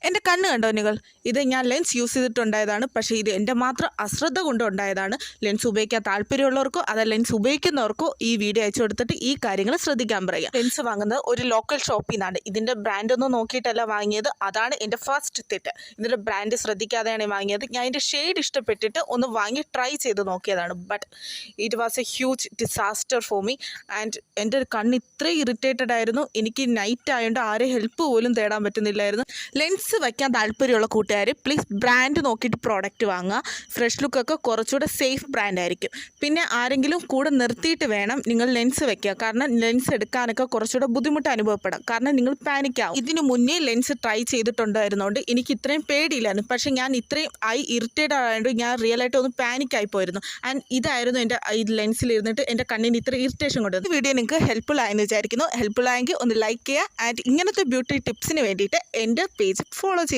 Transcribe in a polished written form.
എൻ്റെ കണ്ണ് കണ്ടോ നിങ്ങൾ? ഇത് ഞാൻ ലെൻസ് യൂസ് ചെയ്തിട്ടുണ്ടായതാണ്. പക്ഷേ ഇത് എൻ്റെ മാത്രം അശ്രദ്ധ കൊണ്ടുണ്ടായതാണ്. ലെൻസ് ഉപയോഗിക്കാൻ താല്പര്യമുള്ളവർക്കോ അതല്ല ലെൻസ് ഉപയോഗിക്കുന്നവർക്കോ ഈ വീഡിയോ അയച്ചു കൊടുത്തിട്ട് ഈ കാര്യങ്ങൾ ശ്രദ്ധിക്കാൻ പറയുക. ലെൻസ് വാങ്ങുന്നത് ഒരു ലോക്കൽ ഷോപ്പിൽ നിന്നാണ്. ഇതിൻ്റെ ബ്രാൻഡ് ഒന്നും നോക്കിയിട്ടല്ല വാങ്ങിയത്. അതാണ് എൻ്റെ ഫസ്റ്റ് തെറ്റ്. ഇതിൻ്റെ ബ്രാൻഡ് ശ്രദ്ധിക്കാതെയാണ് വാങ്ങിയത്. ഞാൻ ഇതിൻ്റെ ഷെയ്ഡ് ഇഷ്ടപ്പെട്ടിട്ട് ഒന്ന് വാങ്ങി ട്രൈ ചെയ്ത് നോക്കിയതാണ്. But it was A huge disaster for me. And എൻ്റെ കണ്ണ് ഇത്രയും ഇറിറ്റേറ്റഡ് ആയിരുന്നു. എനിക്ക് നൈറ്റ് ആയതുകൊണ്ട് ആരെയും ഹെൽപ്പ് പോലും തേടാൻ പറ്റുന്നില്ലായിരുന്നു. ലെൻസ് വയ്ക്കാൻ താല്പര്യമുള്ള കൂട്ടുകാർ പ്ലീസ് ബ്രാൻഡ് നോക്കിയിട്ട് പ്രോഡക്റ്റ് വാങ്ങുക. ഫ്രഷ് ലുക്കൊക്കെ കുറച്ചുകൂടെ സേഫ് ബ്രാൻഡ് ആയിരിക്കും. പിന്നെ ആരെങ്കിലും കൂടെ നിർത്തിയിട്ട് വേണം നിങ്ങൾ ലെൻസ് വയ്ക്കുക. കാരണം ലെൻസ് എടുക്കാനൊക്കെ കുറച്ചുകൂടെ ബുദ്ധിമുട്ട് അനുഭവപ്പെടാം. കാരണം നിങ്ങൾ പാനിക്കാവും. ഇതിന് മുന്നേ ലെൻസ് ട്രൈ ചെയ്തിട്ടുണ്ടായിരുന്നുകൊണ്ട് എനിക്ക് ഇത്രയും പേടിയില്ലായിരുന്നു. പക്ഷേ ഞാൻ ഇത്രയും ഇറിറ്റേറ്റഡ് ആയതുകൊണ്ട് ഞാൻ റിയലായിട്ട് ഒന്ന് പാനിക്കായി പോയിരുന്നു. ആൻഡ് ഇതായിരുന്നു എൻ്റെ ഈ ലെൻസിലിരുന്നിട്ട് എൻ്റെ കണ്ണിന് ഇത്ര ഇറിറ്റേഷൻ കൊണ്ടുവരുന്നത്. ഈ വീഡിയോ നിങ്ങൾക്ക് ഹെൽപ്ഫുൾ ആയെന്ന് വിചാരിക്കുന്നു. ഹെൽപ്ഫുൾ ആയെങ്കിൽ ഒന്ന് ലൈക്ക് ചെയ്യുക. ആൻഡ് ഇങ്ങനത്തെ ബ്യൂട്ടി ടിപ്സിന് വേണ്ടിയിട്ട് എൻ്റെ പേജ് ഫോളോ ചെയ്യുക.